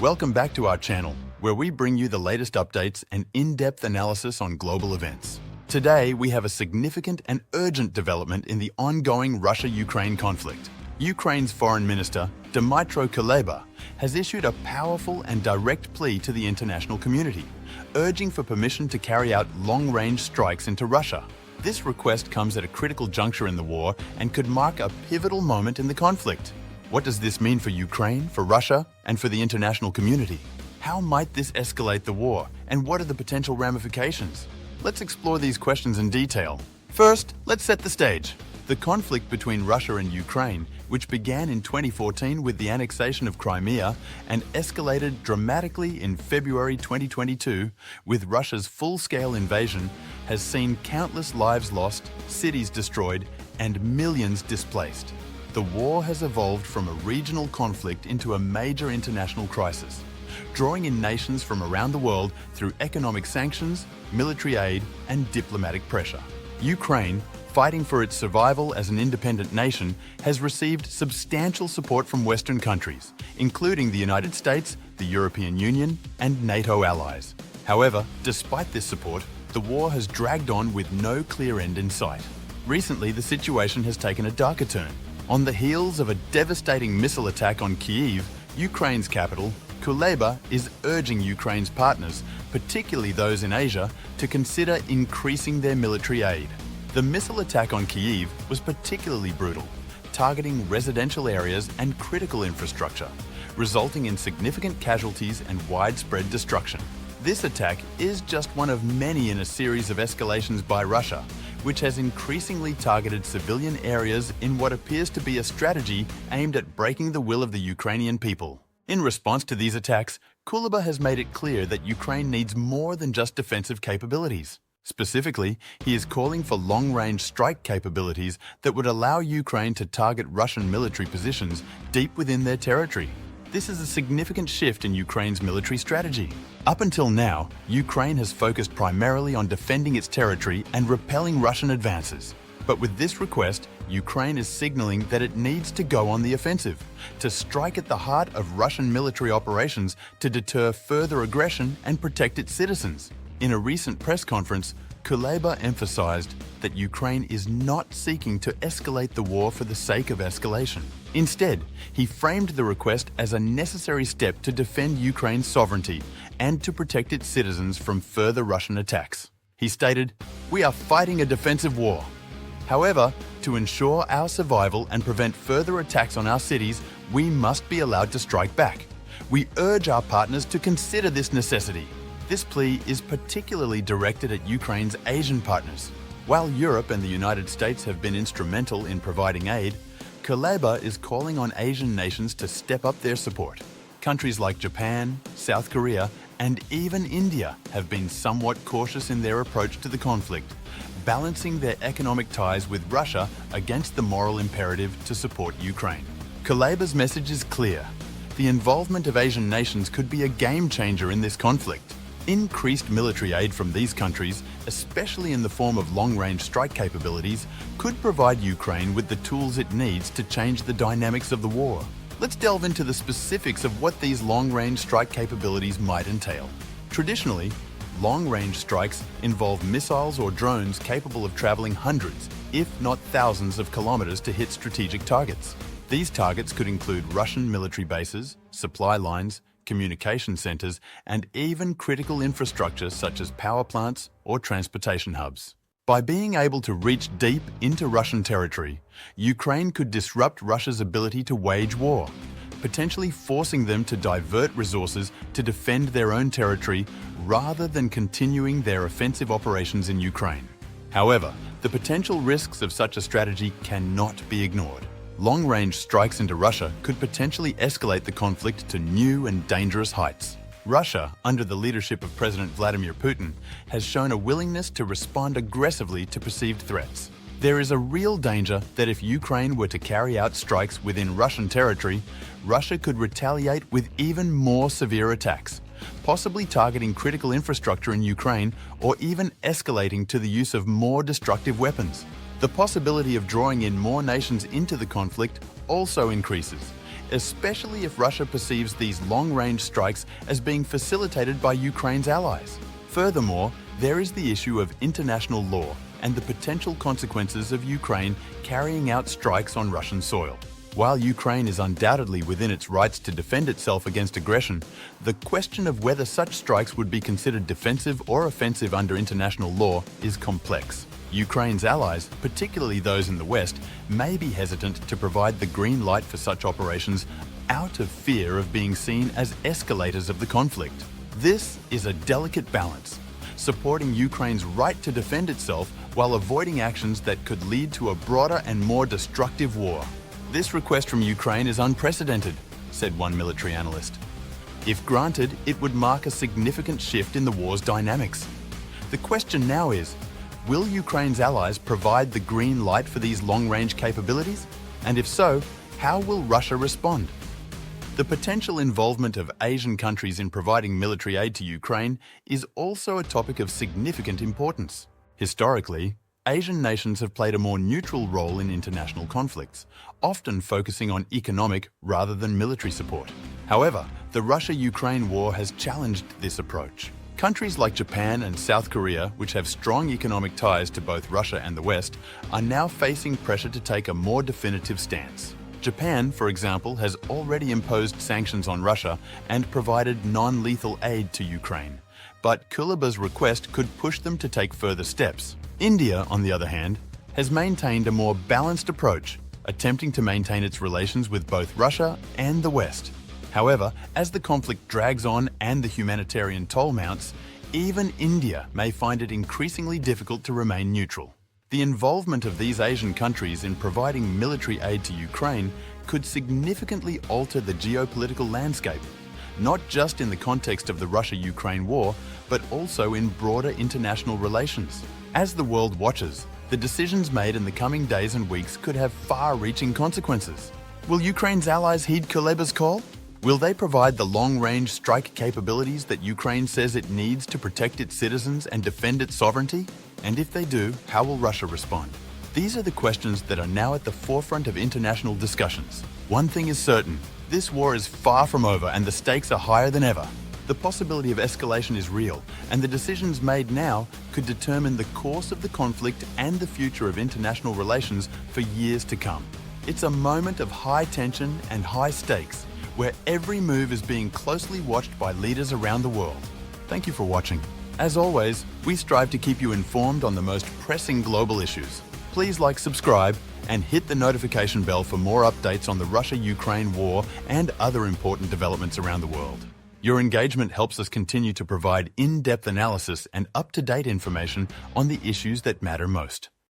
Welcome back to our channel, where we bring you the latest updates and in-depth analysis on global events. Today, we have a significant and urgent development in the ongoing Russia-Ukraine conflict. Ukraine's Foreign Minister, Dmytro Kuleba, has issued a powerful and direct plea to the international community, urging for permission to carry out long-range strikes into Russia. This request comes at a critical juncture in the war and could mark a pivotal moment in the conflict. What does this mean for Ukraine, for Russia, and for the international community? How might this escalate the war, and what are the potential ramifications? Let's explore these questions in detail. First, let's set the stage. The conflict between Russia and Ukraine, which began in 2014 with the annexation of Crimea and escalated dramatically in February 2022 with Russia's full-scale invasion, has seen countless lives lost, cities destroyed, and millions displaced. The war has evolved from a regional conflict into a major international crisis, drawing in nations from around the world through economic sanctions, military aid, and diplomatic pressure. Ukraine, fighting for its survival as an independent nation, has received substantial support from Western countries, including the United States, the European Union, and NATO allies. However, despite this support, the war has dragged on with no clear end in sight. Recently, the situation has taken a darker turn. On the heels of a devastating missile attack on Kyiv, Ukraine's capital, Kuleba is urging Ukraine's partners, particularly those in Asia, to consider increasing their military aid. The missile attack on Kyiv was particularly brutal, targeting residential areas and critical infrastructure, resulting in significant casualties and widespread destruction. This attack is just one of many in a series of escalations by Russia, which has increasingly targeted civilian areas in what appears to be a strategy aimed at breaking the will of the Ukrainian people. In response to these attacks, Kuleba has made it clear that Ukraine needs more than just defensive capabilities. Specifically, he is calling for long-range strike capabilities that would allow Ukraine to target Russian military positions deep within their territory. This is a significant shift in Ukraine's military strategy. Up until now, Ukraine has focused primarily on defending its territory and repelling Russian advances. But with this request, Ukraine is signaling that it needs to go on the offensive, to strike at the heart of Russian military operations to deter further aggression and protect its citizens. In a recent press conference, Kuleba emphasized that Ukraine is not seeking to escalate the war for the sake of escalation. Instead, he framed the request as a necessary step to defend Ukraine's sovereignty and to protect its citizens from further Russian attacks. He stated, "We are fighting a defensive war. However, to ensure our survival and prevent further attacks on our cities, we must be allowed to strike back. We urge our partners to consider this necessity." This plea is particularly directed at Ukraine's Asian partners. While Europe and the United States have been instrumental in providing aid, Kuleba is calling on Asian nations to step up their support. Countries like Japan, South Korea, and even India have been somewhat cautious in their approach to the conflict, balancing their economic ties with Russia against the moral imperative to support Ukraine. Kuleba's message is clear. The involvement of Asian nations could be a game changer in this conflict. Increased military aid from these countries, especially in the form of long-range strike capabilities, could provide Ukraine with the tools it needs to change the dynamics of the war. Let's delve into the specifics of what these long-range strike capabilities might entail. Traditionally, long-range strikes involve missiles or drones capable of traveling hundreds, if not thousands of kilometers to hit strategic targets. These targets could include Russian military bases, supply lines, communication centers, and even critical infrastructure such as power plants or transportation hubs. By being able to reach deep into Russian territory, Ukraine could disrupt Russia's ability to wage war, potentially forcing them to divert resources to defend their own territory rather than continuing their offensive operations in Ukraine. However, the potential risks of such a strategy cannot be ignored. Long-range strikes into Russia could potentially escalate the conflict to new and dangerous heights. Russia, under the leadership of President Vladimir Putin, has shown a willingness to respond aggressively to perceived threats. There is a real danger that if Ukraine were to carry out strikes within Russian territory, Russia could retaliate with even more severe attacks, possibly targeting critical infrastructure in Ukraine or even escalating to the use of more destructive weapons. The possibility of drawing in more nations into the conflict also increases, especially if Russia perceives these long-range strikes as being facilitated by Ukraine's allies. Furthermore, there is the issue of international law and the potential consequences of Ukraine carrying out strikes on Russian soil. While Ukraine is undoubtedly within its rights to defend itself against aggression, the question of whether such strikes would be considered defensive or offensive under international law is complex. Ukraine's allies, particularly those in the West, may be hesitant to provide the green light for such operations out of fear of being seen as escalators of the conflict. This is a delicate balance, supporting Ukraine's right to defend itself while avoiding actions that could lead to a broader and more destructive war. This request from Ukraine is unprecedented, said one military analyst. If granted, it would mark a significant shift in the war's dynamics. The question now is, will Ukraine's allies provide the green light for these long-range capabilities? And if so, how will Russia respond? The potential involvement of Asian countries in providing military aid to Ukraine is also a topic of significant importance. Historically, Asian nations have played a more neutral role in international conflicts, often focusing on economic rather than military support. However, the Russia-Ukraine war has challenged this approach. Countries like Japan and South Korea, which have strong economic ties to both Russia and the West, are now facing pressure to take a more definitive stance. Japan, for example, has already imposed sanctions on Russia and provided non-lethal aid to Ukraine. But Kuleba's request could push them to take further steps. India, on the other hand, has maintained a more balanced approach, attempting to maintain its relations with both Russia and the West. However, as the conflict drags on and the humanitarian toll mounts, even India may find it increasingly difficult to remain neutral. The involvement of these Asian countries in providing military aid to Ukraine could significantly alter the geopolitical landscape, not just in the context of the Russia-Ukraine war, but also in broader international relations. As the world watches, the decisions made in the coming days and weeks could have far-reaching consequences. Will Ukraine's allies heed Kuleba's call? Will they provide the long-range strike capabilities that Ukraine says it needs to protect its citizens and defend its sovereignty? And if they do, how will Russia respond? These are the questions that are now at the forefront of international discussions. One thing is certain, this war is far from over and the stakes are higher than ever. The possibility of escalation is real, and the decisions made now could determine the course of the conflict and the future of international relations for years to come. It's a moment of high tension and high stakes, where every move is being closely watched by leaders around the world. Thank you for watching. As always, we strive to keep you informed on the most pressing global issues. Please like, subscribe, and hit the notification bell for more updates on the Russia-Ukraine war and other important developments around the world. Your engagement helps us continue to provide in-depth analysis and up-to-date information on the issues that matter most.